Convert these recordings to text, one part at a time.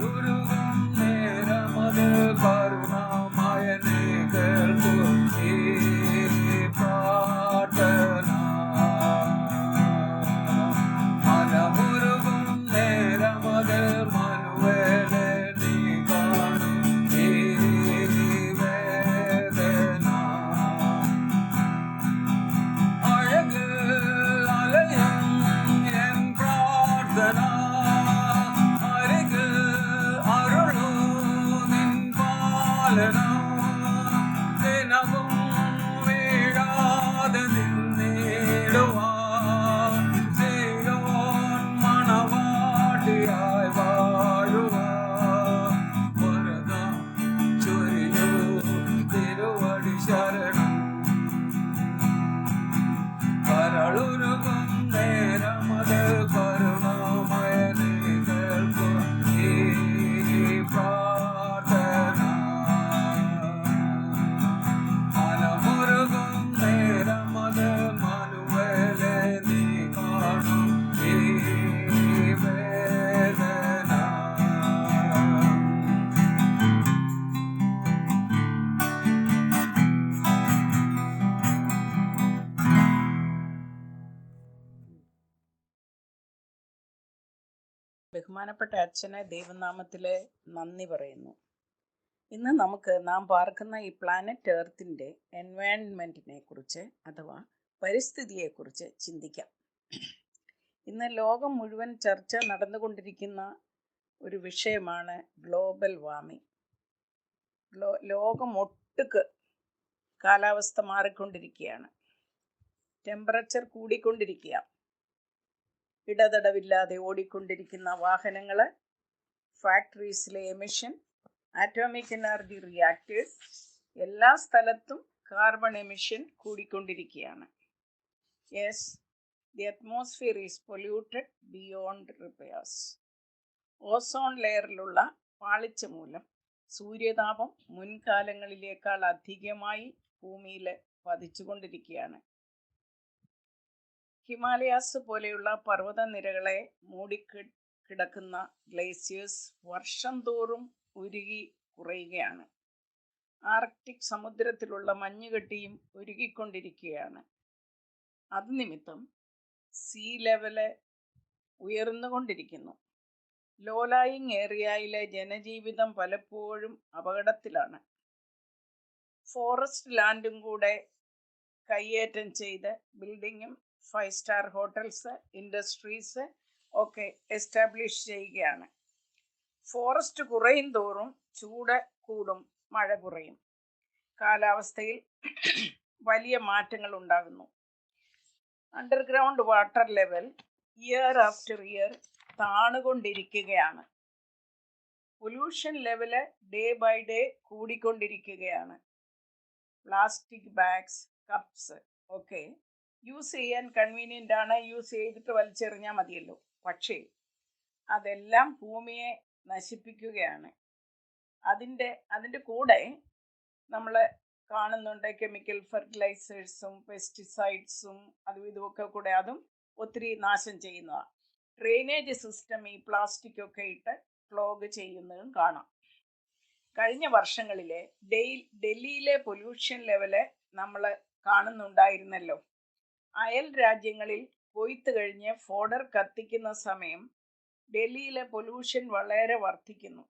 കരളുരുകും നേരമത് കരുണാമയനെ കേൾക്കും ഈ പ്രാർത്ഥന. മനമുരുകും നേരമത് മനുവേലെ നീ കാണും ഈ വേദന. അഴക് അലയും എൻ പ്രാർത്ഥന, അരിക് അരുളൂ നിൻ പാലനം. ദിനവും വീഴാതെ നിന്നിടുവാൻ സീയോൻ മണവാട്ടിയായി വാഴുവാൻ വരദം ചൊരിയൂ തിരുവടി ശരണം. കരളുരുകും നേരമത് കരുണാമയനെ കേൾക്കും ഈ പ്രാർത്ഥന. മനമുരുകും നേരമത് മനുവേലെ നീ കാണും ഈ വേദന. ബഹുമാനപ്പെട്ട അച്ഛനെ ദൈവനാമത്തിലെ നന്ദി പറയുന്നു. ഇന്ന് നമുക്ക് നാം പാർക്കുന്ന ഈ പ്ലാനറ്റ് എർത്തിൻ്റെ എൻവയൺമെൻറ്റിനെ കുറിച്ച് അഥവാ പരിസ്ഥിതിയെക്കുറിച്ച് ചിന്തിക്കാം. ഇന്ന് ലോകം മുഴുവൻ ചർച്ച നടന്നുകൊണ്ടിരിക്കുന്ന ഒരു വിഷയമാണ് ഗ്ലോബൽ വാർമിംഗ്. ലോകം ഒട്ടുക്ക് കാലാവസ്ഥ മാറിക്കൊണ്ടിരിക്കുകയാണ്. ടെമ്പറേച്ചർ കൂടിക്കൊണ്ടിരിക്കുക. ഇടതടവില്ലാതെ ഓടിക്കൊണ്ടിരിക്കുന്ന വാഹനങ്ങൾ, ഫാക്ടറീസിലെ എമിഷൻ, ആറ്റോമിക് എനർജി റിയാക്ടേഴ്സ്, എല്ലാ സ്ഥലത്തും കാർബൺ എമിഷൻ കൂടിക്കൊണ്ടിരിക്കുകയാണ്. Yes, the atmosphere is polluted beyond repairs. Ozone ലെയറിലുള്ള പാളിച്ച മൂലം സൂര്യതാപം മുൻകാലങ്ങളിലേക്കാൾ അധികമായി ഭൂമിയിൽ പതിച്ചുകൊണ്ടിരിക്കുകയാണ്. ഹിമാലയാസ് പോലെയുള്ള പർവ്വതനിരകളെ മൂടിക്കിടക്കുന്ന ഗ്ലേസിയേഴ്സ് വർഷം തോറും ഉരുകി കുറയുകയാണ്. ആർക്ടിക് സമുദ്രത്തിലുള്ള മഞ്ഞുകെട്ടിയും ഉരുകിക്കൊണ്ടിരിക്കുകയാണ്. അത് നിമിത്തം സീ ലെവല് ഉയർന്നുകൊണ്ടിരിക്കുന്നു. ലോ ലായിങ് ഏരിയയിലെ ജനജീവിതം പലപ്പോഴും അപകടത്തിലാണ്. ഫോറസ്റ്റ് ലാൻഡും കൂടെ കയ്യേറ്റം ചെയ്ത് ബിൽഡിങ്ങും 5 സ്റ്റാർ ഹോട്ടൽസ്, ഇൻഡസ്ട്രീസ് ഒക്കെ എസ്റ്റാബ്ലിഷ് ചെയ്യുകയാണ്. ഫോറസ്റ്റ് കുറയും തോറും ചൂട് കൂടും, മഴ കുറയും. കാലാവസ്ഥയിൽ വലിയ മാറ്റങ്ങൾ ഉണ്ടാകുന്നു. Underground water level year after year താണുകൊണ്ടിരിക്കുകയാണ്. Pollution level day by day കൂടിക്കൊണ്ടിരിക്കുകയാണ്. പ്ലാസ്റ്റിക് ബാഗ്സ്, കപ്സ് ഒക്കെ യൂസ് ചെയ്യാൻ കൺവീനിയൻ്റ് ആണ്. യൂസ് ചെയ്തിട്ട് വലിച്ചെറിഞ്ഞാൽ മതിയല്ലോ. പക്ഷേ അതെല്ലാം ഭൂമിയെ നശിപ്പിക്കുകയാണ്. അതിൻ്റെ കൂടെ നമ്മൾ കാണുന്നുണ്ട് കെമിക്കൽ ഫെർട്ടിലൈസേഴ്സും പെസ്റ്റിസൈഡ്സും അതും ഇതുമൊക്കെ കൂടെ അതും ഒത്തിരി നാശം ചെയ്യുന്നതാണ്. ഡ്രെയിനേജ് സിസ്റ്റം ഈ പ്ലാസ്റ്റിക് ഒക്കെ ഇട്ട് ക്ലോഗ് ചെയ്യുന്നതും കാണാം. കഴിഞ്ഞ വർഷങ്ങളിലെ ഡൽഹിയിലെ പൊല്യൂഷൻ ലെവല് നമ്മൾ കാണുന്നുണ്ടായിരുന്നല്ലോ. അയൽ രാജ്യങ്ങളിൽ കൊയ്ത്ത് കഴിഞ്ഞ് ഫോഡർ കത്തിക്കുന്ന സമയം ഡൽഹിയിലെ പൊല്യൂഷൻ വളരെ വർദ്ധിക്കുന്നു.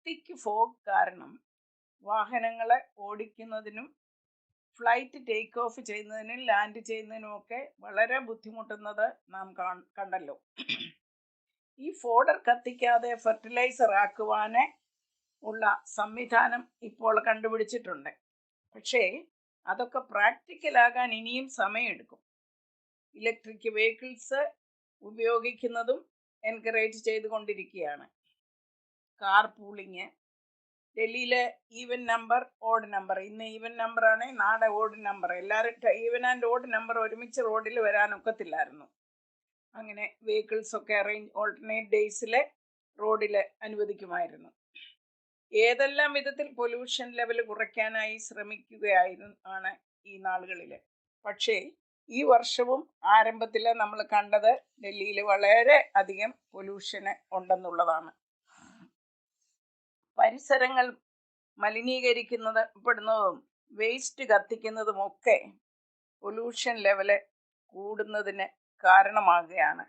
തിക്ക് ഫോഗ് കാരണം വാഹനങ്ങൾ ഓടിക്കുന്നതിനും ഫ്ലൈറ്റ് ടേക്ക് ഓഫ് ചെയ്യുന്നതിനും ലാൻഡ് ചെയ്യുന്നതിനുമൊക്കെ വളരെ ബുദ്ധിമുട്ടുന്നത് നാം കണ്ടല്ലോ. ഈ ഫോഡർ കത്തിക്കാതെ ഫെർട്ടിലൈസർ ആക്കുവാൻ ഉള്ള സംവിധാനം ഇപ്പോൾ കണ്ടുപിടിച്ചിട്ടുണ്ട്. പക്ഷേ അതൊക്കെ പ്രാക്ടിക്കലാകാൻ ഇനിയും സമയമെടുക്കും. ഇലക്ട്രിക് വെഹിക്കിൾസ് ഉപയോഗിക്കുന്നതും എൻകറേജ് ചെയ്തുകൊണ്ടിരിക്കുകയാണ്. കാർ പൂളിങ്, ഡൽഹിയിലെ ഈവൻ നമ്പർ ഓഡ് നമ്പർ, ഇന്ന് ഈവൻ നമ്പറാണ്, നാളെ ഓഡ് നമ്പർ, എല്ലാവരും ഈവൻ ആൻഡ് ഓഡ് നമ്പർ ഒരുമിച്ച് റോഡിൽ വരാനൊക്കത്തില്ലായിരുന്നു. അങ്ങനെ വെഹിക്കിൾസൊക്കെ ഓൾട്ടർനേറ്റ് ഡേയ്സിൽ റോഡിൽ അനുവദിക്കുമായിരുന്നു. ഏതെല്ലാം വിധത്തിൽ പൊല്യൂഷൻ ലെവൽ കുറയ്ക്കാനായി ശ്രമിക്കുകയാണ് ഈ നാളുകളിൽ. പക്ഷേ ഈ വർഷവും ആരംഭത്തിൽ നമ്മൾ കണ്ടത് ഡൽഹിയിൽ വളരെ അധികം പൊല്യൂഷന് ഉണ്ടെന്നുള്ളതാണ്. പരിസരങ്ങൾ മലിനീകരിക്കുന്നതും വേസ്റ്റ് കത്തിക്കുന്നതുമൊക്കെ പൊല്യൂഷൻ ലെവല് കൂടുന്നതിന് കാരണമാകുകയാണ്.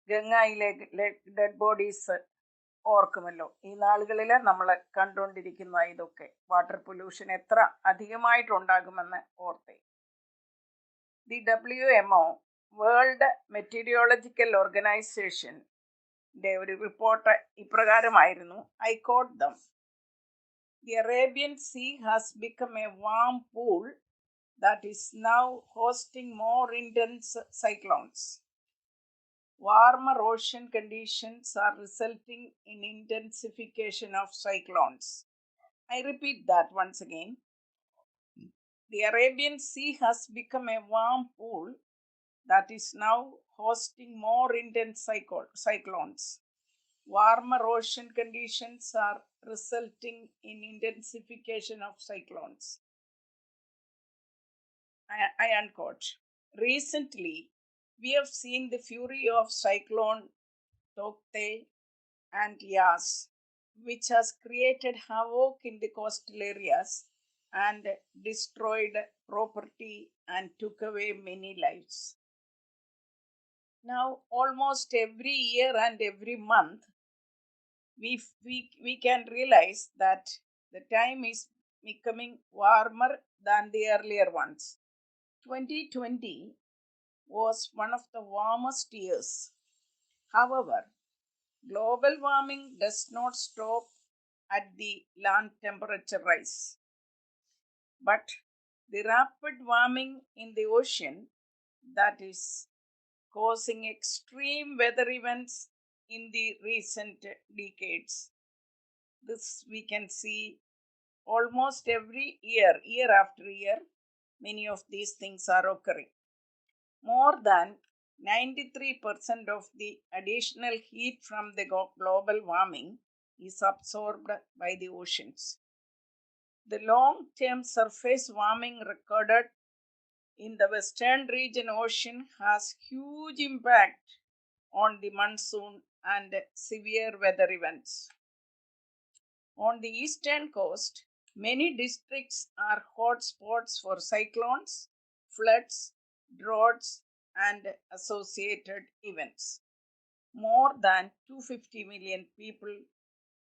ഗംഗയിലെ ഡെഡ് ബോഡീസ് ഓർക്കുമല്ലോ, ഈ നാളുകളിൽ നമ്മൾ കണ്ടുകൊണ്ടിരിക്കുന്ന ഇതൊക്കെ വാട്ടർ പൊല്യൂഷൻ എത്ര അധികമായിട്ടുണ്ടാകുമെന്ന് ഓർത്തേ. ദി WMO വേൾഡ് മെറ്റീരിയോളജിക്കൽ ഓർഗനൈസേഷൻ്റെ ഒരു റിപ്പോർട്ട് ഇപ്രകാരമായിരുന്നു. I quote them: The Arabian Sea has become a warm pool that is now hosting more intense cyclones. Warmer ocean conditions are resulting in intensification of cyclones. I repeat that once again. The Arabian Sea has become a warm pool that is now hosting more intense cyclones. Warmer ocean conditions are resulting in intensification of cyclones. I unquote. Recently, we have seen the fury of cyclone Taukte and Yas, which has created havoc in the coastal areas and destroyed property and took away many lives. Now, almost every year and every month, we can realize that the time is becoming warmer than the earlier ones. 2020 was one of the warmest years. However, global warming does not stop at the land temperature rise, but the rapid warming in the ocean that is causing extreme weather events in the recent decades. This we can see almost every year, year after year, many of these things are occurring. More than 93% of the additional heat from the global warming is absorbed by the oceans. The long-term surface warming recorded in the western region ocean has huge impact on the monsoon and severe weather events. On the eastern coast, many districts are hotspots for cyclones, floods, droughts, and associated events. More than 250 million people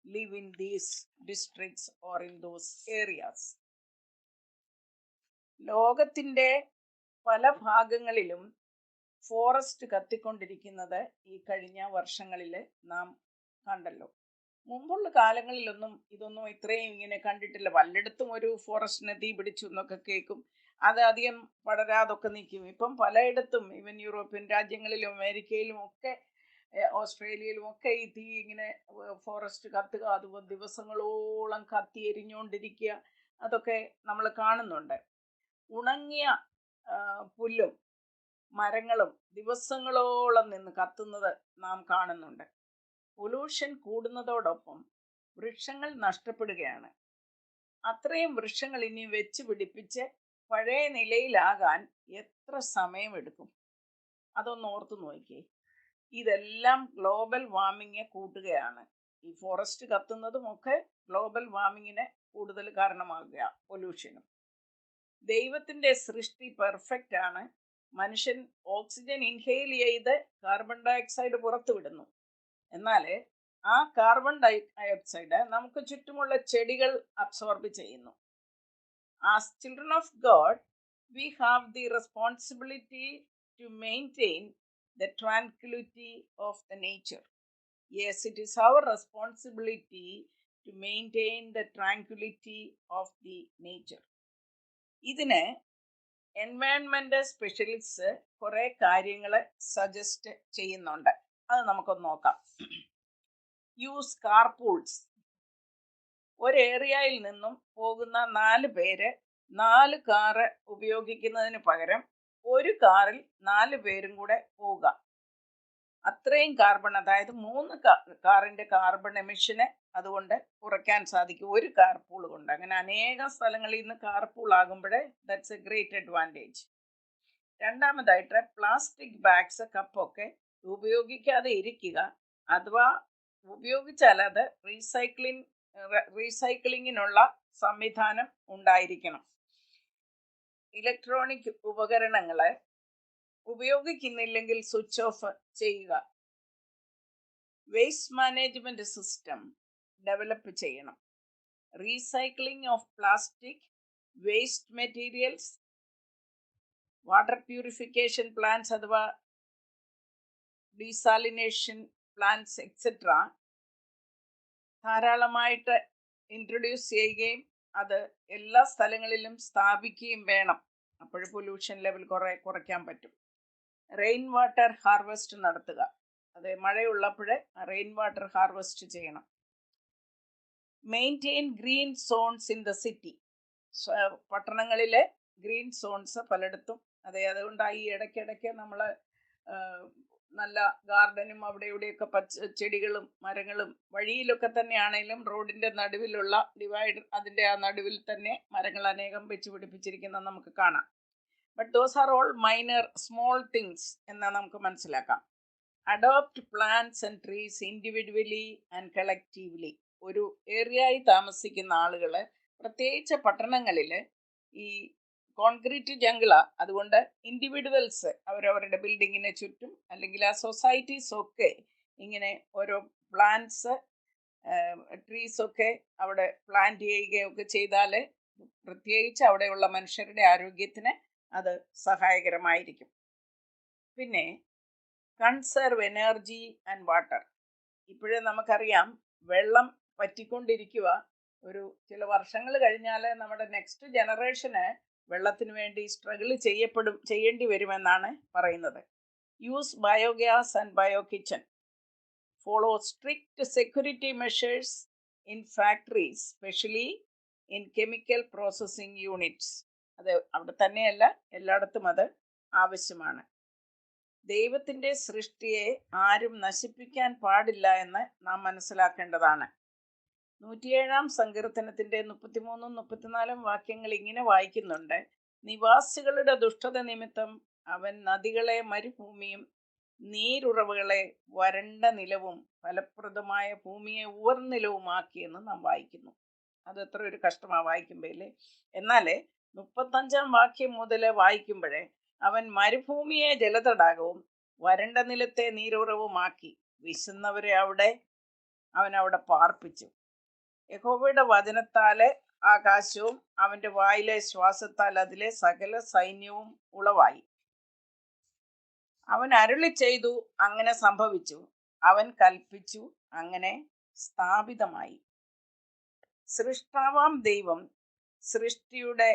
live in these districts or in those areas. ലോകത്തിൻ്റെ പല ഭാഗങ്ങളിലും forest കത്തിക്കൊണ്ടിരിക്കുന്നത് ഈ കഴിഞ്ഞ വർഷങ്ങളിൽ നാം കണ്ടല്ലോ. മുമ്പുള്ള കാലങ്ങളിലൊന്നും ഇതൊന്നും ഇത്രയും ഇങ്ങനെ കണ്ടിട്ടില്ല. പലയിടത്തും ഒരു ഫോറസ്റ്റിനെ തീ പിടിച്ചു എന്നൊക്കെ കേൾക്കും, അത് അധികം പടരാതൊക്കെ നിൽക്കും. ഇപ്പം പലയിടത്തും ഈവൻ യൂറോപ്യൻ രാജ്യങ്ങളിലും അമേരിക്കയിലും ഒക്കെ ഓസ്ട്രേലിയയിലും ഒക്കെ ഈ തീ ഇങ്ങനെ ഫോറസ്റ്റ് കത്തുക, അത് ദിവസങ്ങളോളം കത്തി എരിഞ്ഞുകൊണ്ടിരിക്കുക, അതൊക്കെ നമ്മൾ കാണുന്നുണ്ട്. ഉണങ്ങിയ പുല്ലും മരങ്ങളും ദിവസങ്ങളോളം നിന്ന് കത്തുന്നത് നാം കാണുന്നുണ്ട്. പൊല്യൂഷൻ കൂടുന്നതോടൊപ്പം വൃക്ഷങ്ങൾ നഷ്ടപ്പെടുകയാണ്. അത്രയും വൃക്ഷങ്ങൾ ഇനി വെച്ച് പിടിപ്പിച്ച് പഴയ നിലയിലാകാൻ എത്ര സമയമെടുക്കും? അതൊന്ന് ഓർത്തു നോക്കിയേ. ഇതെല്ലാം ഗ്ലോബൽ വാർമിംഗ് കൂട്ടുകയാണ്. ഈ ഫോറസ്റ്റ് കത്തുന്നതുമൊക്കെ ഗ്ലോബൽ വാർമിങ്ങിന് കൂടുതൽ കാരണമാകുക, പൊല്യൂഷനും. ദൈവത്തിൻ്റെ സൃഷ്ടി പെർഫെക്റ്റ് ആണ്. മനുഷ്യൻ ഓക്സിജൻ ഇൻഹെയിൽ ചെയ്ത് കാർബൺ ഡയോക്സൈഡ് പുറത്തു വിടുന്നു. എന്നാൽ ആ കാർബൺ ഡയോക്സൈഡ് നമുക്ക് ചുറ്റുമുള്ള ചെടികൾ അബ്സോർബ് ചെയ്യുന്നു. As children of God, we have the responsibility to maintain the tranquility of the nature. Yes, it is our responsibility to maintain the tranquility of the nature. ഇതിന് environment specialist കുറേ കാര്യങ്ങൾ suggest ചെയ്യുന്നുണ്ട്. അത് നമുക്കൊന്ന് നോക്കാം. Use കാർപൂൾസ്. ഒരു ഏരിയയിൽ നിന്നും പോകുന്ന 4 പേര് 4 കാറ് ഉപയോഗിക്കുന്നതിന് പകരം ഒരു കാറിൽ 4 പേരും കൂടെ പോവുക. അത്രയും കാർബൺ, അതായത് 3 കാറിൻ്റെ കാർബൺ എമിഷന് അതുകൊണ്ട് കുറയ്ക്കാൻ സാധിക്കും ഒരു കാർപൂൾ കൊണ്ട്. അങ്ങനെ അനേകം സ്ഥലങ്ങളിൽ നിന്ന് കാർപൂൾ ആകുമ്പോഴേ ദാറ്റ്സ് എ ഗ്രേറ്റ് അഡ്വാൻറ്റേജ്. രണ്ടാമതായിട്ട് പ്ലാസ്റ്റിക് ബാഗ്സ്, കപ്പൊക്കെ ഉപയോഗിക്കാതെ ഇരിക്കുക. അഥവാ ഉപയോഗിച്ചാൽ അത് റീസൈക്ലിങ്ങിനുള്ള സംവിധാനം ഉണ്ടായിരിക്കണം. ഇലക്ട്രോണിക് ഉപകരണങ്ങൾ ഉപയോഗിക്കുന്നില്ലെങ്കിൽ സ്വിച്ച് ഓഫ് ചെയ്യുക. വേസ്റ്റ് മാനേജ്മെന്റ് സിസ്റ്റം ഡെവലപ്പ് ചെയ്യണം. Recycling of plastic waste materials, water purification plants അഥവാ ഡീസാലിനേഷൻ പ്ലാന്റ്സ് എക്സെട്ര ധാരാളമായിട്ട് ഇൻട്രൊഡ്യൂസ് ചെയ്യുകയും അത് എല്ലാ സ്ഥലങ്ങളിലും സ്ഥാപിക്കുകയും വേണം. അപ്പോൾ പൊല്യൂഷൻ ലെവൽ കുറയ്ക്കാൻ പറ്റും. റെയിൻ വാട്ടർ ഹാർവെസ്റ്റ് നടത്തുക. അത് മഴയുള്ളപ്പോൾ റെയിൻ വാട്ടർ ഹാർവെസ്റ്റ് ചെയ്യണം. Maintain green zones in the city. പട്ടണങ്ങളിലെ ഗ്രീൻ സോൺസ് പലയിടത്തും അതുകൊണ്ട് ഈ ഇടയ്ക്കിടയ്ക്ക് നമ്മൾ നല്ല ഗാർഡനും അവിടെ ഇവിടെയൊക്കെ ചെടികളും മരങ്ങളും വഴിയിലൊക്കെ തന്നെയാണെങ്കിലും റോഡിൻ്റെ നടുവിലുള്ള ഡിവൈഡർ അതിൻ്റെ ആ നടുവിൽ തന്നെ മരങ്ങൾ അനേകം വെച്ച് പിടിപ്പിച്ചിരിക്കുന്നത് നമുക്ക് കാണാം. But those are all minor small things എന്ന് നമുക്ക് മനസ്സിലാക്കാം. Adopt plants and trees individually and collectively. ഒരു ഏരിയയായി താമസിക്കുന്ന ആളുകൾ, പ്രത്യേകിച്ച് പട്ടണങ്ങളിൽ ഈ കോൺക്രീറ്റ് ജംഗിള, അതുകൊണ്ട് ഇൻഡിവിജ്വൽസ് അവരവരുടെ ബിൽഡിങ്ങിന് ചുറ്റും അല്ലെങ്കിൽ ആ സൊസൈറ്റീസ് ഒക്കെ ഇങ്ങനെ ഓരോ പ്ലാന്റ്സ് ട്രീസൊക്കെ അവിടെ പ്ലാന്റ് ചെയ്യുകയൊക്കെ ചെയ്താൽ പ്രത്യേകിച്ച് അവിടെയുള്ള മനുഷ്യരുടെ ആരോഗ്യത്തിന് അത് സഹായകരമായിരിക്കും. പിന്നെ കൺസർവ് എനർജി ആൻഡ് വാട്ടർ. ഇപ്പോഴേ നമുക്കറിയാം വെള്ളം വറ്റിക്കൊണ്ടിരിക്കുക. ചില വർഷങ്ങൾ കഴിഞ്ഞാൽ നമ്മുടെ നെക്സ്റ്റ് ജനറേഷന് വെള്ളത്തിന് വേണ്ടി സ്ട്രഗിൾ ചെയ്യേണ്ടി വരുമെന്നാണ് പറയുന്നത്. Use biogas and bio kitchen. Follow strict security measures in factories, specially in chemical processing units. അത് അവിടെ തന്നെയല്ല, എല്ലായിടത്തും അത് ആവശ്യമാണ്. ദൈവത്തിൻ്റെ സൃഷ്ടിയെ ആരും നശിപ്പിക്കാൻ പാടില്ല എന്ന് നാം മനസ്സിലാക്കേണ്ടതാണ്. 107-ാം സങ്കീർത്തനത്തിൻ്റെ 33-34 വാക്യങ്ങൾ ഇങ്ങനെ വായിക്കുന്നുണ്ട്: നിവാസികളുടെ ദുഷ്ടത നിമിത്തം അവൻ നദികളെ മരുഭൂമിയും നീരുറവുകളെ വരണ്ട നിലവും ഫലപ്രദമായ ഭൂമിയെ ഉവർനിലവുമാക്കിയെന്ന് നാം വായിക്കുന്നു. അത് എത്ര ഒരു കഷ്ടമാണ് വായിക്കുമ്പോഴേ. എന്നാൽ 35-ാം വാക്യം മുതൽ വായിക്കുമ്പോഴേ അവൻ മരുഭൂമിയെ ജലതടാകവും വരണ്ട നിലത്തെ നീരുറവുമാക്കി, വിശന്നവരെ അവൻ അവിടെ പാർപ്പിച്ചു. യഹോവയുടെ വചനത്താല് ആകാശവും അവൻ്റെ വായിലെ ശ്വാസത്താൽ അതിലെ സകല സൈന്യവും ഉളവായി. അവൻ അരുളി ചെയ്തു, അങ്ങനെ സംഭവിച്ചു. അവൻ കൽപ്പിച്ചു, അങ്ങനെ സ്ഥാപിതമായി. സൃഷ്ടാവാം ദൈവം സൃഷ്ടിയുടെ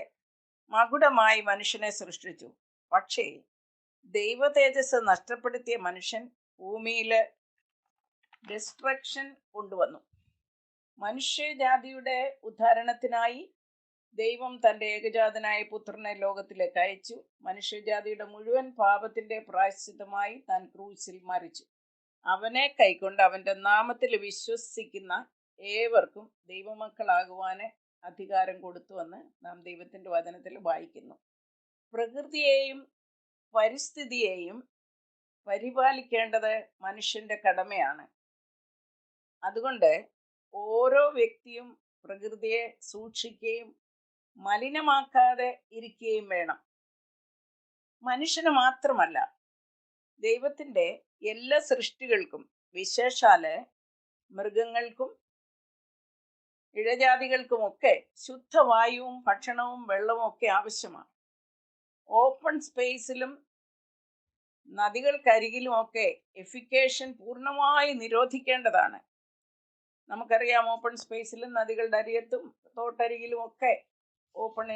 മകുടമായി മനുഷ്യനെ സൃഷ്ടിച്ചു. പക്ഷേ ദൈവ തേജസ് നഷ്ടപ്പെടുത്തിയ മനുഷ്യൻ ഭൂമിയിൽ ഡിസ്ട്രക്ഷൻ കൊണ്ടുവന്നു. മനുഷ്യജാതിയുടെ ഉദ്ധാരണത്തിനായി ദൈവം തൻ്റെ ഏകജാതനായ പുത്രനെ ലോകത്തിലേക്ക് അയച്ചു. മനുഷ്യജാതിയുടെ മുഴുവൻ പാപത്തിൻ്റെ പ്രായശ്ചിത്തമായി താൻ ക്രൂശിൽ മരിച്ചു. അവനെ കൈക്കൊണ്ട് അവൻ്റെ നാമത്തിൽ വിശ്വസിക്കുന്ന ഏവർക്കും ദൈവമക്കളാകുവാൻ അധികാരം കൊടുത്തുവെന്ന് നാം ദൈവത്തിൻ്റെ വചനത്തിൽ വായിക്കുന്നു. പ്രകൃതിയെയും പരിസ്ഥിതിയെയും പരിപാലിക്കേണ്ടത് മനുഷ്യൻ്റെ കടമയാണ്. അതുകൊണ്ട് ഓരോ വ്യക്തിയും പ്രകൃതിയെ സൂക്ഷിക്കുകയും മലിനമാക്കാതെ ഇരിക്കുകയും വേണം. മനുഷ്യന് മാത്രമല്ല, ദൈവത്തിൻ്റെ എല്ലാ സൃഷ്ടികൾക്കും, വിശേഷാല് മൃഗങ്ങൾക്കും ഇഴജാതികൾക്കുമൊക്കെ ശുദ്ധവായുവും ഭക്ഷണവും വെള്ളവും ഒക്കെ ആവശ്യമാണ്. ഓപ്പൺ സ്പേസിലും നദികൾക്കരികിലുമൊക്കെ എഫിക്കേഷൻ പൂർണ്ണമായി നിരോധിക്കേണ്ടതാണ്. നമുക്കറിയാം, ഓപ്പൺ സ്പേസിലും നദികളുടെ അരികത്തും തോട്ടരികിലും ഒക്കെ ഓപ്പൺ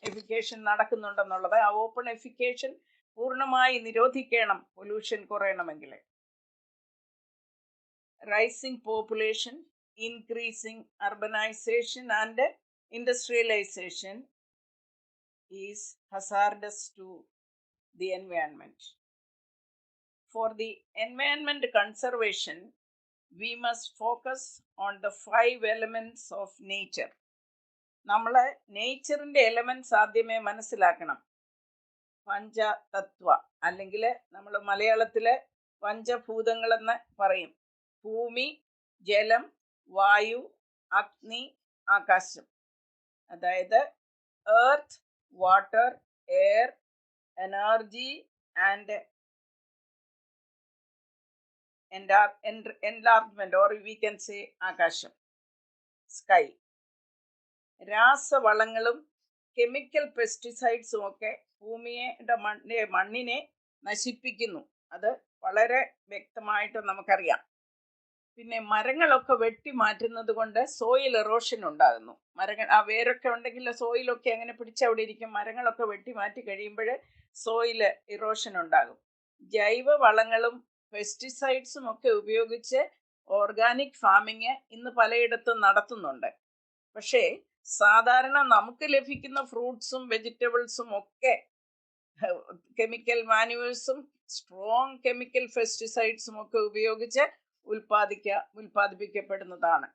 എഫിക്കേഷൻ നടക്കുന്നുണ്ടെന്നുള്ളത്. ആ ഓപ്പൺ എഫിക്കേഷൻ പൂർണ്ണമായി നിരോധിക്കണം പൊല്യൂഷൻ കുറയണമെങ്കിൽ. Rising population, increasing urbanization and industrialization is hazardous to the environment. For the environment conservation, we must focus on the 5 elements of nature. നമ്മൾ നേച്ചറിൻ്റെ എലമെൻറ്റ്സ് ആദ്യമേ മനസ്സിലാക്കണം. പഞ്ചതത്വ, അല്ലെങ്കിൽ നമ്മൾ മലയാളത്തിൽ പഞ്ചഭൂതങ്ങളെന്ന് പറയും. ഭൂമി, ജലം, വായു, അഗ്നി, ആകാശം. അതായത് earth, water, air, energy and enlargement, or we can say ആകാശം, സ്കൈ. രാസവളങ്ങളും കെമിക്കൽ പെസ്റ്റിസൈഡ്സും ഒക്കെ മണ്ണിനെ നശിപ്പിക്കുന്നു. അത് വളരെ വ്യക്തമായിട്ട് നമുക്കറിയാം. പിന്നെ മരങ്ങളൊക്കെ വെട്ടി മാറ്റുന്നത് കൊണ്ട് സോയിൽ എറോഷൻ ഉണ്ടാകുന്നു. മരങ്ങൾ ആ വേരൊക്കെ ഉണ്ടെങ്കിൽ സോയിലൊക്കെ അങ്ങനെ പിടിച്ചവിടെ ഇരിക്കും. മരങ്ങളൊക്കെ വെട്ടി മാറ്റി കഴിയുമ്പോൾ സോയിൽ ഇറോഷൻ ഉണ്ടാകും. ജൈവ വളങ്ങളും പെസ്റ്റിസൈഡ്സും ഒക്കെ ഉപയോഗിച്ച് ഓർഗാനിക് ഫാമിങ് ഇന്ന് പലയിടത്തും നടത്തുന്നുണ്ട്. പക്ഷേ സാധാരണ നമുക്ക് ലഭിക്കുന്ന ഫ്രൂട്ട്സും വെജിറ്റബിൾസും ഒക്കെ കെമിക്കൽ മാനുവേഴ്സും സ്ട്രോങ് കെമിക്കൽ പെസ്റ്റിസൈഡ്സും ഒക്കെ ഉപയോഗിച്ച് ഉൽപ്പാദിപ്പിക്കപ്പെടുന്നതാണ്.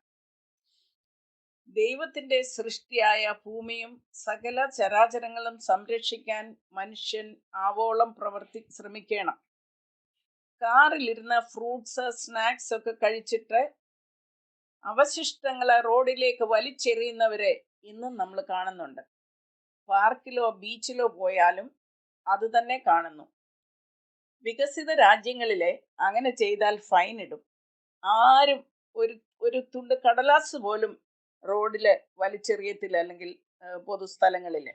ദൈവത്തിന്റെ സൃഷ്ടിയായ ഭൂമിയും സകല ചരാചരങ്ങളും സംരക്ഷിക്കാൻ മനുഷ്യൻ ആവോളം ശ്രമിക്കണം. കാറിലിരുന്ന് ഫ്രൂട്ട്സ്, സ്നാക്സ് ഒക്കെ കഴിച്ചിട്ട് അവശിഷ്ടങ്ങളെ റോഡിലേക്ക് വലിച്ചെറിയുന്നവരെ ഇന്നും നമ്മൾ കാണുന്നുണ്ട്. പാർക്കിലോ ബീച്ചിലോ പോയാലും അത് തന്നെ കാണുന്നു. വികസിത രാജ്യങ്ങളിലെ അങ്ങനെ ചെയ്താൽ ഫൈൻ ഇടും. ആരും ഒരു തുണ്ട് കടലാസ് പോലും റോഡില് വലിച്ചെറിയത്തില്ല, അല്ലെങ്കിൽ പൊതുസ്ഥലങ്ങളിൽ.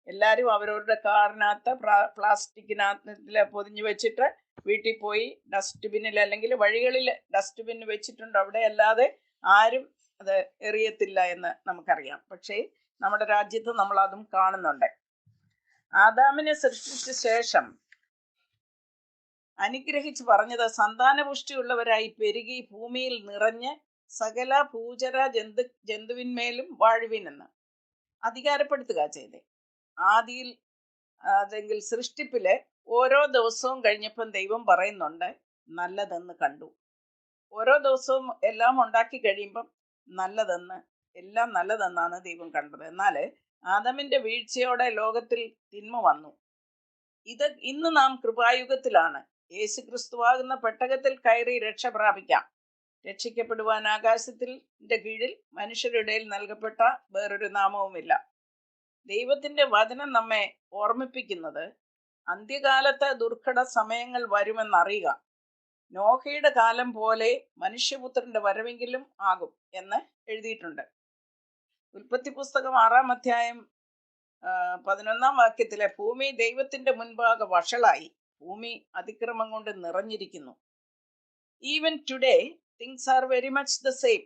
എല്ലാവരും അവരവരുടെ കാറിനകത്ത് പ്ലാസ്റ്റിക്കിനകത്ത് പൊതിഞ്ഞു വെച്ചിട്ട് വീട്ടിൽ പോയി ഡസ്റ്റ്ബിന്നിൽ അല്ലെങ്കിൽ വഴികളിൽ ഡസ്റ്റ്ബിൻ വെച്ചിട്ടുണ്ട്. അവിടെ അല്ലാതെ ആരും അത് എറിയത്തില്ല എന്ന് നമുക്കറിയാം. പക്ഷേ നമ്മുടെ രാജ്യത്ത് നമ്മൾ അതും കാണുന്നുണ്ട്. ആദാമിനെ സൃഷ്ടിച്ച ശേഷം അനുഗ്രഹിച്ച് പറഞ്ഞത് സന്താനപുഷ്ടിയുള്ളവരായി പെരുകി ഭൂമിയിൽ നിറഞ്ഞ് സകല ഭൂചര ജന്തുവിന്മേലും വാഴുവിനെന്ന് അധികാരപ്പെടുത്തുക ചെയ്തേ. ആദിയിൽ അല്ലെങ്കിൽ സൃഷ്ടിപ്പില് ഓരോ ദിവസവും കഴിഞ്ഞപ്പം ദൈവം പറയുന്നുണ്ട് നല്ലതെന്ന് കണ്ടു. ഓരോ ദിവസവും എല്ലാം ഉണ്ടാക്കി കഴിയുമ്പം എല്ലാം നല്ലതെന്നാണ് ദൈവം കണ്ടത്. എന്നാൽ ആദമിന്റെ വീഴ്ചയോടെ ലോകത്തിൽ തിന്മ വന്നു. ഇന്ന് നാം കൃപായുഗത്തിലാണ്. യേശു ക്രിസ്തുവാകുന്ന പെട്ടകത്തിൽ കയറി രക്ഷ പ്രാപിക്കാം. രക്ഷിക്കപ്പെടുവാൻ ആകാശത്തിന്റെ കീഴിൽ മനുഷ്യരുടെ ഇടയിൽ നൽകപ്പെട്ട വേറൊരു നാമവുമില്ല. ദൈവത്തിന്റെ വചനം നമ്മെ ഓർമ്മിപ്പിക്കുന്നത് അന്ത്യകാലത്ത് ദുർഘട സമയങ്ങൾ വരുമെന്നറിയുക. നോഹയുടെ കാലം പോലെ മനുഷ്യപുത്രന്റെ വരവെങ്കിലും ആകും എന്ന് എഴുതിയിട്ടുണ്ട്. ഉൽപ്പത്തി പുസ്തകം 6-ാം അധ്യായം 11-ാം വാക്യത്തിലെ ഭൂമി ദൈവത്തിന്റെ മുൻപാകെ വഷളായി, ഭൂമി അതിക്രമം കൊണ്ട് നിറഞ്ഞിരിക്കുന്നു. Even today things are very much the same.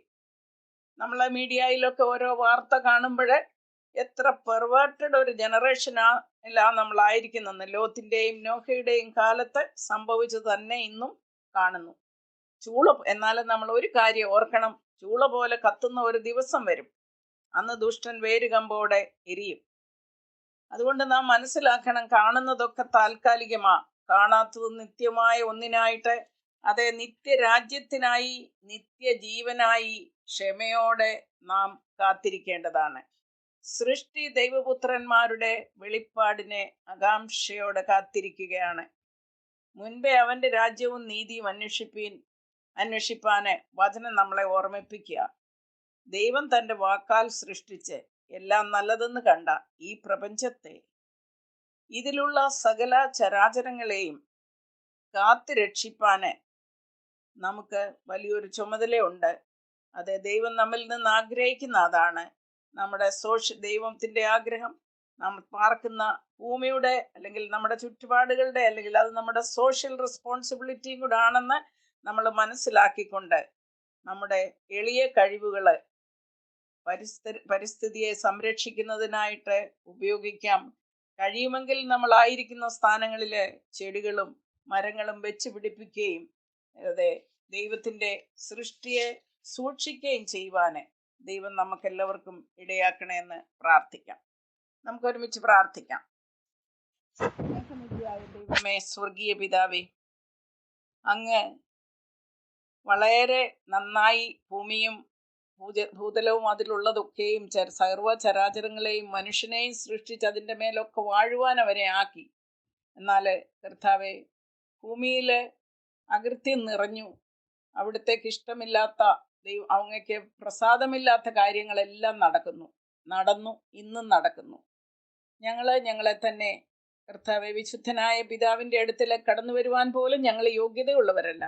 നമ്മളെ മീഡിയയിലൊക്കെ ഓരോ വാർത്ത കാണുമ്പോൾ എത്ര പെർവേർട്ടഡ് ഒരു ജനറേഷനിലാണ് നമ്മളായിരിക്കുന്നെന്ന്. ലോത്തിന്റെയും നോഹയുടെയും കാലത്ത് സംഭവിച്ചത് തന്നെ ഇന്നും കാണുന്നു. എന്നാലും നമ്മൾ ഒരു കാര്യം ഓർക്കണം, ചൂള പോലെ കത്തുന്ന ഒരു ദിവസം വരും. അന്ന് ദുഷ്ടൻ വേരുകമ്പോടെ എരിയും. അതുകൊണ്ട് നാം മനസ്സിലാക്കണം, കാണുന്നതൊക്കെ താൽക്കാലികമാ, കാണാത്തത് നിത്യമായ ഒന്നിനായിട്ട്, അതെ നിത്യരാജ്യത്തിനായി, നിത്യജീവനായി ക്ഷമയോടെ നാം കാത്തിരിക്കേണ്ടതാണ്. സൃഷ്ടി ദൈവപുത്രന്മാരുടെ വെളിപ്പാടിനെ ആകാംക്ഷയോടെ കാത്തിരിക്കുകയാണ്. മുൻപേ അവന്റെ രാജ്യവും നീതിയും അന്വേഷിപ്പാന് വചനം നമ്മളെ ഓർമ്മിപ്പിക്കുക. ദൈവം തൻ്റെ വാക്കാൽ സൃഷ്ടിച്ച് എല്ലാം നല്ലതെന്ന് കണ്ട ഈ പ്രപഞ്ചത്തെ, ഇതിലുള്ള സകല ചരാചരങ്ങളെയും കാത്തു രക്ഷിപ്പാന് നമുക്ക് വലിയൊരു ചുമതലയുണ്ട്. അത് ദൈവം നമ്മിൽ നിന്ന് ആഗ്രഹിക്കുന്ന അതാണ്. നമ്മുടെ ദൈവത്തിൻ്റെ ആഗ്രഹം നമ്മൾ പാർക്കുന്ന ഭൂമിയുടെ അല്ലെങ്കിൽ നമ്മുടെ ചുറ്റുപാടുകളുടെ അല്ലെങ്കിൽ അത് നമ്മുടെ സോഷ്യൽ റെസ്പോൺസിബിലിറ്റിയും കൂടെ ആണെന്ന് നമ്മൾ മനസ്സിലാക്കിക്കൊണ്ട് നമ്മുടെ എളിയ കഴിവുകൾ പരിസ്ഥിതിയെ സംരക്ഷിക്കുന്നതിനായിട്ട് ഉപയോഗിക്കാം. കഴിയുമെങ്കിൽ നമ്മളായിരിക്കുന്ന സ്ഥാനങ്ങളിൽ ചെടികളും മരങ്ങളും വെച്ച് പിടിപ്പിക്കുകയും അതെ ദൈവത്തിൻ്റെ സൃഷ്ടിയെ സൂക്ഷിക്കുകയും ചെയ്യുവാന് ദൈവം നമുക്കെല്ലാവർക്കും ഇടയാക്കണമെന്ന് പ്രാർത്ഥിക്കാം. നമുക്കൊരുമിച്ച് പ്രാർത്ഥിക്കാം. ദൈവമേ, സ്വർഗീയ പിതാവേ, അങ്ങ് വളരെ നന്നായി ഭൂമിയും ഭൂതലവും അതിലുള്ളതൊക്കെയും സർവ്വചരാചരങ്ങളെയും മനുഷ്യനെയും സൃഷ്ടിച്ച് അതിൻ്റെ മേലൊക്കെ വാഴുവാൻ അവരെ ആക്കി. എന്നാൽ കർത്താവേ, ഭൂമിയിൽ അകൃത്യം നിറഞ്ഞു, അവിടുത്തേക്ക് ഇഷ്ടമില്ലാത്ത അങ്ങക്ക് പ്രസാദമില്ലാത്ത കാര്യങ്ങളെല്ലാം നടന്നു, ഇന്നും നടക്കുന്നു. ഞങ്ങളെ തന്നെ കർത്താവെ, വിശുദ്ധനായ പിതാവിൻ്റെ അടുത്തേക്ക് കടന്നു വരുവാൻ പോലും ഞങ്ങൾ യോഗ്യതയുള്ളവരല്ല.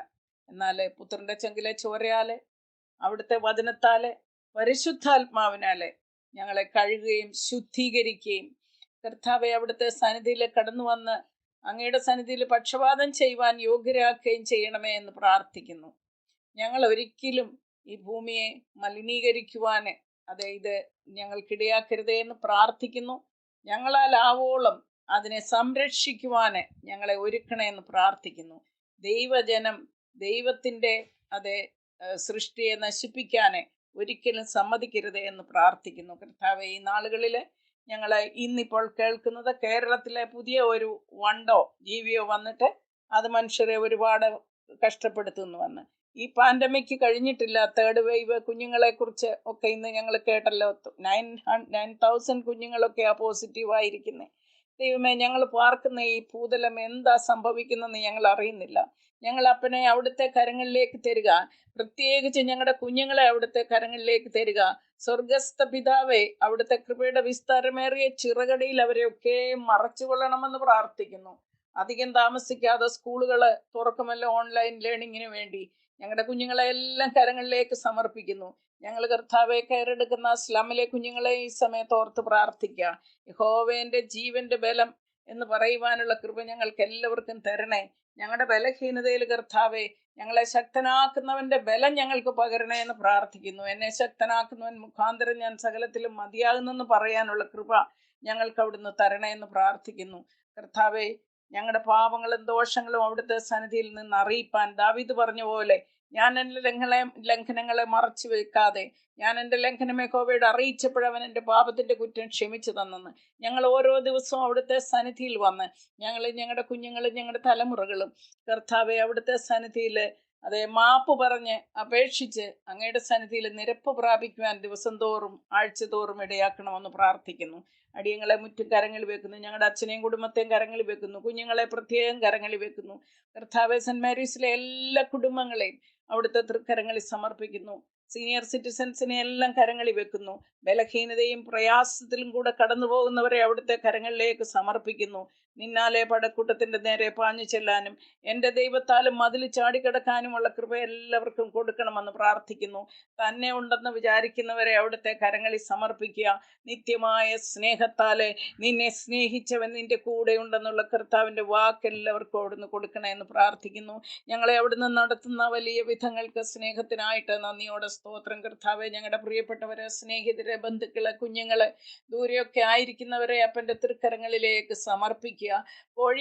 എന്നാൽ പുത്രന്റെ ചെങ്കിലെ ചോരയാല്, അവിടുത്തെ വചനത്താല്, പരിശുദ്ധാത്മാവിനാല് ഞങ്ങളെ കഴുകുകയും ശുദ്ധീകരിക്കുകയും കർത്താവെ, അവിടുത്തെ സന്നിധിയിൽ കടന്നു വന്ന് അങ്ങയുടെ സന്നിധിയിൽ പക്ഷപാതം ചെയ്യുവാൻ യോഗ്യരാക്കുകയും ചെയ്യണമേ എന്ന് പ്രാർത്ഥിക്കുന്നു. ഞങ്ങൾ ഒരിക്കലും ഈ ഭൂമിയെ മലിനീകരിക്കുവാന് ഇത് ഞങ്ങൾക്കിടയാക്കരുതേ എന്ന് പ്രാർത്ഥിക്കുന്നു. ഞങ്ങളാൽ ആവോളം അതിനെ സംരക്ഷിക്കുവാന് ഞങ്ങളെ ഒരുക്കണേ എന്ന് പ്രാർത്ഥിക്കുന്നു. ദൈവജനം ദൈവത്തിൻ്റെ സൃഷ്ടിയെ നശിപ്പിക്കാന് ഒരിക്കലും സമ്മതിക്കരുതേ എന്ന് പ്രാർത്ഥിക്കുന്നു. കർത്താവെ, ഈ നാളുകളിൽ ഞങ്ങൾ ഇന്നിപ്പോൾ കേൾക്കുന്നത് കേരളത്തിലെ പുതിയ ഒരു വണ്ടോ ജീവിയോ വന്നിട്ട് അത് മനുഷ്യരെ ഒരുപാട് കഷ്ടപ്പെടുത്തുന്നുവെന്ന്. ഈ പാൻഡമിക് കഴിഞ്ഞിട്ടില്ല, 3rd വേവ് കുഞ്ഞുങ്ങളെ കുറിച്ച് ഒക്കെ ഇന്ന് ഞങ്ങൾ കേട്ടല്ലോ. 9,000 കുഞ്ഞുങ്ങളൊക്കെ പോസിറ്റീവായിരിക്കുന്നത്. ദൈവമേ, ഞങ്ങൾ പാർക്കുന്ന ഈ ഭൂതലം എന്താ സംഭവിക്കുന്നതെന്ന് ഞങ്ങൾ അറിയുന്നില്ല. ഞങ്ങൾ അപ്പനെ അവിടുത്തെ കരങ്ങളിലേക്ക് തരിക, പ്രത്യേകിച്ച് ഞങ്ങളുടെ കുഞ്ഞുങ്ങളെ അവിടുത്തെ കരങ്ങളിലേക്ക് തരിക. സ്വർഗസ്ഥ പിതാവേ, അവിടുത്തെ കൃപയുടെ വിസ്താരമേറിയ ചിറകടിയിൽ അവരെയൊക്കെ മറച്ചുകൊള്ളണമെന്ന് പ്രാർത്ഥിക്കുന്നു. അധികം താമസിക്കാതെ സ്കൂളുകൾ തുറക്കുമല്ലോ ഓൺലൈൻ ലേണിങ്ങിന് വേണ്ടി. ഞങ്ങളുടെ കുഞ്ഞുങ്ങളെ എല്ലാം കരങ്ങളിലേക്ക് സമർപ്പിക്കുന്നു. ഞങ്ങൾ കർത്താവെ കയറെടുക്കുന്ന സ്ലമ്മിലെ കുഞ്ഞുങ്ങളെ ഈ സമയത്ത് ഓർത്ത് പ്രാർത്ഥിക്കുക. യഹോവയുടെ ജീവന്റെ ബലം എന്ന് പറയുവാനുള്ള കൃപ ഞങ്ങൾക്ക് എല്ലാവർക്കും തരണേ. ഞങ്ങളുടെ ബലഹീനതയിൽ കർത്താവെ ഞങ്ങളെ ശക്തനാക്കുന്നവന്റെ ബലം ഞങ്ങൾക്ക് പകരണേ എന്ന് പ്രാർത്ഥിക്കുന്നു. എന്നെ ശക്തനാക്കുന്നവൻ മുഖാന്തരം ഞാൻ സകലത്തിലും മതിയാകുന്നെന്ന് പറയാനുള്ള കൃപ ഞങ്ങൾക്ക് അവിടുന്ന് തരണേ എന്ന് പ്രാർത്ഥിക്കുന്നു. കർത്താവെ, ഞങ്ങളുടെ പാപങ്ങളും ദോഷങ്ങളും അവിടുത്തെ സന്നിധിയിൽ നിന്ന് അറിയിപ്പാൻ ദാവീദ് പറഞ്ഞ പോലെ ഞാൻ എൻ്റെ ലംഘനങ്ങളെ മറച്ചു വെക്കാതെ ഞാൻ എൻ്റെ ലംഘനം യഹോവയോട് അറിയിച്ചപ്പോഴവൻ എൻ്റെ പാപത്തിൻ്റെ കുറ്റം ക്ഷമിച്ചു തന്നെന്ന് ഞങ്ങൾ ഓരോ ദിവസവും അവിടുത്തെ സന്നിധിയിൽ വന്ന് ഞങ്ങളുടെ കുഞ്ഞുങ്ങളും ഞങ്ങളുടെ തലമുറകളും കർത്താവെ അവിടുത്തെ സന്നിധിയിൽ മാപ്പ് പറഞ്ഞ് അപേക്ഷിച്ച് അങ്ങയുടെ സന്നിധിയിൽ നിരപ്പ് പ്രാപിക്കുവാൻ ദിവസം തോറും ആഴ്ച തോറും ഇടയാക്കണമെന്ന് പ്രാർത്ഥിക്കുന്നു. അടിയങ്ങളെ മുറ്റും കരങ്ങളിൽ വെക്കുന്നു. ഞങ്ങളുടെ അച്ഛനെയും കുടുംബത്തെയും കരങ്ങളിൽ വെക്കുന്നു. കുഞ്ഞുങ്ങളെ പ്രത്യേകം കരങ്ങളിൽ വെക്കുന്നു. കർത്താവെ, സെന്റ് മേരീസിലെ എല്ലാ കുടുംബങ്ങളെയും അവിടുത്തെ തൃക്കരങ്ങളിൽ സമർപ്പിക്കുന്നു. സീനിയർ സിറ്റിസൺസിനെ എല്ലാം കരങ്ങളിൽ വെക്കുന്നു. ബലഹീനതയും പ്രയാസത്തിലും കൂടെ കടന്നു പോകുന്നവരെ അവിടുത്തെ കരങ്ങളിലേക്ക് സമർപ്പിക്കുന്നു. നിന്നാലെ പടക്കൂട്ടത്തിൻ്റെ നേരെ പാഞ്ഞു ചെല്ലാനും എൻ്റെ ദൈവത്താലും മതിൽ ചാടിക്കിടക്കാനുമുള്ള കൃപ എല്ലാവർക്കും കൊടുക്കണമെന്ന് പ്രാർത്ഥിക്കുന്നു. തന്നെ ഉണ്ടെന്ന് വിചാരിക്കുന്നവരെ അവിടുത്തെ കരങ്ങളിൽ സമർപ്പിക്കുക. നിത്യമായ സ്നേഹത്താലെ നിന്നെ സ്നേഹിച്ചവൻ നിന്റെ കൂടെ ഉണ്ടെന്നുള്ള കർത്താവിൻ്റെ വാക്ക് എല്ലാവർക്കും അവിടുന്ന് കൊടുക്കണമെന്ന് പ്രാർത്ഥിക്കുന്നു. ഞങ്ങളെ അവിടുന്ന് നടത്തുന്ന വലിയ വിധങ്ങൾക്ക് സ്നേഹത്തിനായിട്ട് നന്ദിയോടെ സ്തോത്രം. കർത്താവെ, ഞങ്ങളുടെ പ്രിയപ്പെട്ടവരെ, സ്നേഹിതരെ, ബന്ധുക്കളെ, കുഞ്ഞുങ്ങളെ, ദൂരെയൊക്കെ ആയിരിക്കുന്നവരെ അപ്പൻ്റെ തൃക്കരങ്ങളിലേക്ക് സമർപ്പിക്കുക.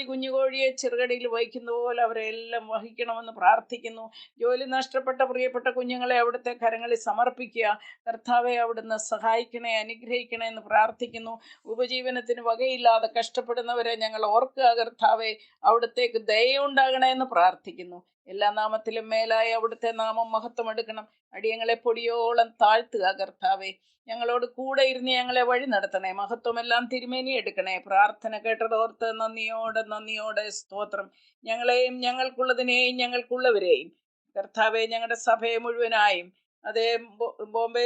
കുഞ്ഞുകോഴിയെ ചെറുകടിയിൽ വഹിക്കുന്ന പോലെ അവരെ എല്ലാം വഹിക്കണമെന്ന് പ്രാർത്ഥിക്കുന്നു. ജോലി നഷ്ടപ്പെട്ട പ്രിയപ്പെട്ട കുഞ്ഞുങ്ങളെ അവിടുത്തെ കരങ്ങളിൽ സമർപ്പിക്കുക. കർത്താവെ, അവിടുന്ന് സഹായിക്കണേ, അനുഗ്രഹിക്കണേ എന്ന് പ്രാർത്ഥിക്കുന്നു. ഉപജീവനത്തിന് വകയില്ലാതെ കഷ്ടപ്പെടുന്നവരെ ഞങ്ങൾ ഓർക്കുക. കർത്താവെ, അവിടുത്തേക്ക് ദയയുണ്ടാകണേ എന്ന് പ്രാർത്ഥിക്കുന്നു. എല്ലാ നാമത്തിലും മേലായി അവിടുത്തെ നാമം മഹത്വം എടുക്കണം. അടിയങ്ങളെ പൊടിയോളം താഴ്ത്തുക. കർത്താവെ, ഞങ്ങളോട് കൂടെ ഇരുന്ന് ഞങ്ങളെ വഴി നടത്തണേ. മഹത്വമെല്ലാം തിരുമേനി എടുക്കണേ. പ്രാർത്ഥന കേട്ടതോർത്ത് നന്ദിയോടെ സ്തോത്രം. ഞങ്ങളെയും ഞങ്ങൾക്കുള്ളതിനെയും ഞങ്ങൾക്കുള്ളവരെയും കർത്താവെ, ഞങ്ങളുടെ സഭയെ മുഴുവനായും ബോംബെ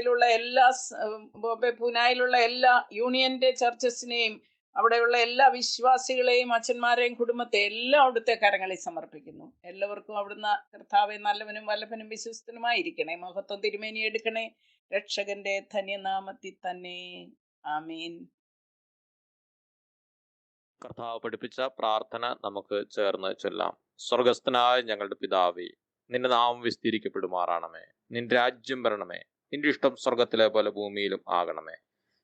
പൂനായിലുള്ള എല്ലാ യൂണിയന്റെ ചർച്ചസിനെയും അവിടെയുള്ള എല്ലാ വിശ്വാസികളെയും അച്ഛന്മാരെയും കുടുംബത്തെ എല്ലാം അവിടുത്തെ കരങ്ങളിൽ സമർപ്പിക്കുന്നു. എല്ലാവർക്കും അവിടുന്ന് കർത്താവെ നല്ലവനും വല്ലഭനും വിശ്വസ്തനുമായിരിക്കണേ. മഹത്വം തിരുമേനി എടുക്കണേ. രക്ഷകന്റെ ധന്യനാമത്തിൽ തന്നെ. ആമീൻ. കർത്താവ് പഠിപ്പിച്ച പ്രാർത്ഥന നമുക്ക് ചേർന്ന് ചൊല്ലാം. സ്വർഗസ്ഥനായ ഞങ്ങളുടെ പിതാവേ, നിന്റെ നാമം വിസ്തീരിക്കപ്പെടുമാറാണമേ. നിന്റെ രാജ്യം വരണമേ. നിന്റെ ഇഷ്ടം സ്വർഗത്തിലെ പോലെ ഭൂമിയിലും ആകണമേ.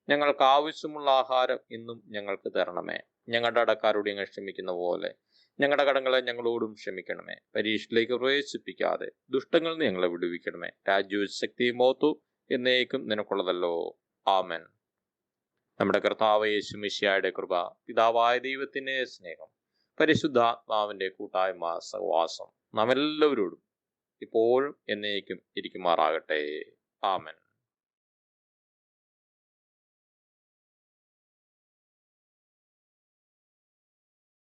ഞങ്ങൾക്ക് ആവശ്യമുള്ള ആഹാരം ഇന്നും ഞങ്ങൾക്ക് തരണമേ. ഞങ്ങളുടെ അടക്കാരോട് ഞങ്ങൾ ക്ഷമിക്കുന്ന പോലെ ഞങ്ങളുടെ കടങ്ങളെ ഞങ്ങളോടും ക്ഷമിക്കണമേ. പരീക്ഷയിലേക്ക് പ്രവേശിപ്പിക്കാതെ ദുഷ്ടങ്ങളിൽ നിന്ന് ഞങ്ങളെ വിടുവിക്കണമേ. രാജ്യവും ശക്തിയും മഹത്വവും എന്നേക്കും നിനക്കുള്ളതല്ലോ. ആമേൻ. നമ്മുടെ കർത്താവ് യേശു മിശിഹായുടെ കൃപ, പിതാവായ ദൈവത്തിന്റെ സ്നേഹം, പരിശുദ്ധാത്മാവിന്റെ കൂട്ടായ്മ, സഹവാസം നാം എല്ലാവരോടും ഇപ്പോഴും എന്നേക്കും ഇരിക്കുമാറാകട്ടെ. ആമേൻ.